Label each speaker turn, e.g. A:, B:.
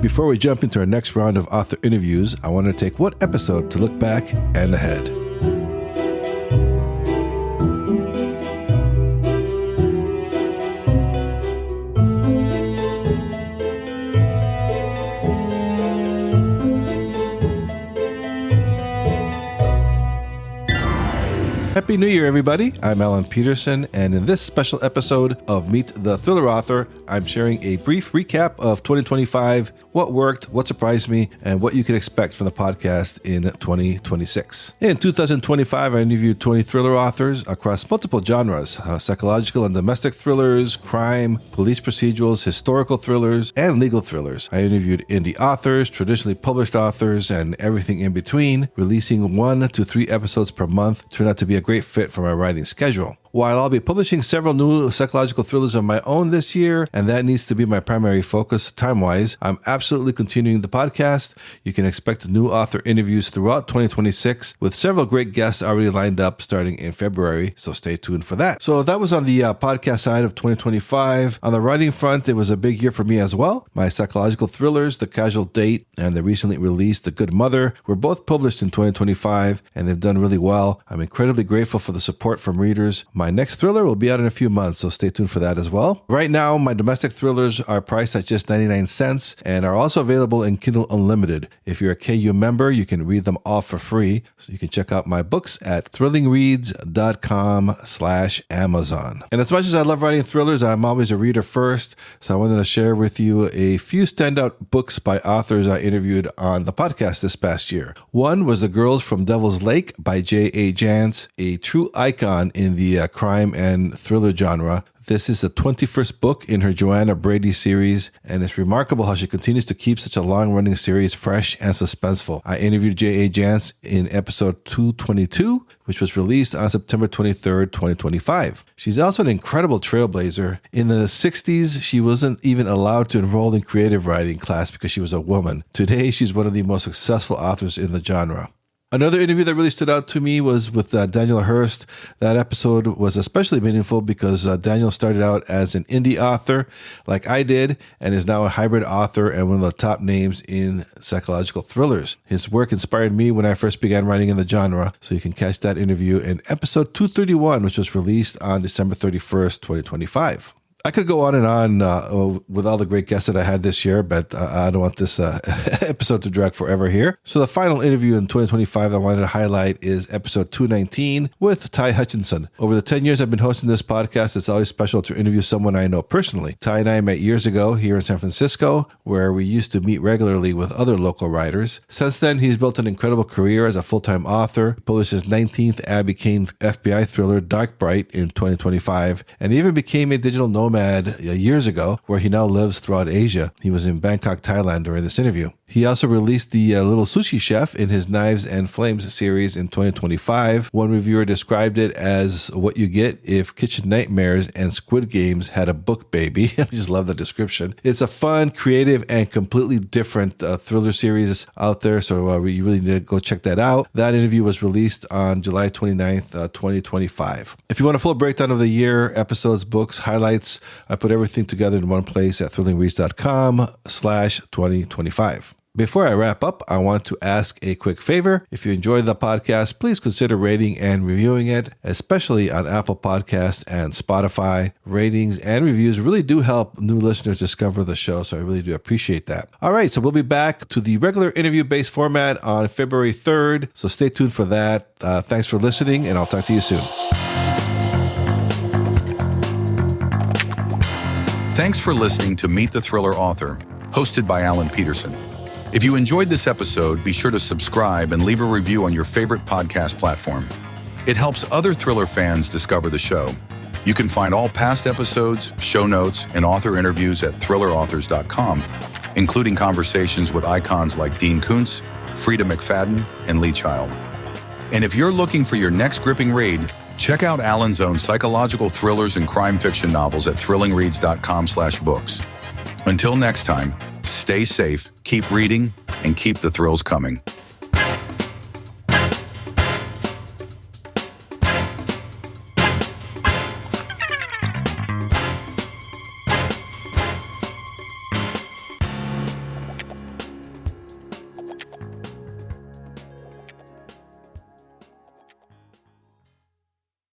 A: Before we jump into our next round of author interviews, I want to take one episode to look back and ahead. Happy New Year, everybody. I'm Alan Peterson, and in this special episode of Meet the Thriller Author, I'm sharing a brief recap of 2025, what worked, what surprised me, and what you can expect from the podcast in 2026. In 2025, I interviewed 20 thriller authors across multiple genres, psychological and domestic thrillers, crime, police procedurals, historical thrillers, and legal thrillers. I interviewed indie authors, traditionally published authors, and everything in between. Releasing 1 to 3 episodes per month turned out to be a great fit for my writing schedule. While I'll be publishing several new psychological thrillers of my own this year, and that needs to be my primary focus time-wise, I'm absolutely continuing the podcast. You can expect new author interviews throughout 2026 with several great guests already lined up starting in February, so stay tuned for that. So that was on the podcast side of 2025. On the writing front, it was a big year for me as well. My psychological thrillers, The Casual Date and the recently released The Good Mother, were both published in 2025, and they've done really well. I'm incredibly grateful for the support from readers. My next thriller will be out in a few months, so stay tuned for that as well. Right now, my domestic thrillers are priced at just 99 cents and are also available in Kindle Unlimited. If you're a KU member, you can read them all for free. So you can check out my books at thrillingreads.com/Amazon. And as much as I love writing thrillers, I'm always a reader first. So I wanted to share with you a few standout books by authors I interviewed on the podcast this past year. One was The Girls from Devil's Lake by J.A. Jance, a true icon in the crime and thriller genre. This is the 21st book in her Joanna Brady series, and it's remarkable how she continues to keep such a long-running series fresh and suspenseful. I interviewed J.A. Jance in episode 222, which was released on September 23rd, 2025. She's also an incredible trailblazer. In the 60s, she wasn't even allowed to enroll in creative writing class because she was a woman. Today, she's one of the most successful authors in the genre. Another interview that really stood out to me was with Daniel Hurst. That episode was especially meaningful because Daniel started out as an indie author like I did and is now a hybrid author and one of the top names in psychological thrillers. His work inspired me when I first began writing in the genre, so you can catch that interview in episode 231, which was released on December 31st, 2025. I could go on and on with all the great guests that I had this year, but I don't want this episode to drag forever here. So the final interview in 2025 I wanted to highlight is episode 219 with Ty Hutchinson. Over the 10 years I've been hosting this podcast, it's always special to interview someone I know personally. Ty and I met years ago here in San Francisco, where we used to meet regularly with other local writers. Since then, he's built an incredible career as a full-time author, published his 19th Abby Kane FBI thriller, Dark Bright, in 2025, and even became a digital nomad years ago, where he now lives throughout Asia. He was in Bangkok, Thailand during this interview. He also released The Little Sushi Chef in his Knives and Flames series in 2025. One reviewer described it as what you get if Kitchen Nightmares and Squid Games had a book baby. I just love the description. It's a fun, creative, and completely different thriller series out there, so you really need to go check that out. That interview was released on July 29th, 2025. If you want a full breakdown of the year, episodes, books, highlights, I put everything together in one place at thrillingreads.com/2025. Before I wrap up, I want to ask a quick favor. If you enjoyed the podcast, please consider rating and reviewing it, especially on Apple Podcasts and Spotify. Ratings and reviews really do help new listeners discover the show, so I really do appreciate that. All right, so we'll be back to the regular interview-based format on February 3rd, so stay tuned for that. Thanks for listening, and I'll talk to you soon.
B: Thanks for listening to Meet the Thriller Author, hosted by Alan Peterson. If you enjoyed this episode, be sure to subscribe and leave a review on your favorite podcast platform. It helps other thriller fans discover the show. You can find all past episodes, show notes, and author interviews at thrillerauthors.com, including conversations with icons like Dean Koontz, Frida McFadden, and Lee Child. And if you're looking for your next gripping read, check out Alan's own psychological thrillers and crime fiction novels at thrillingreads.com/books. Until next time, stay safe, keep reading, and keep the thrills coming.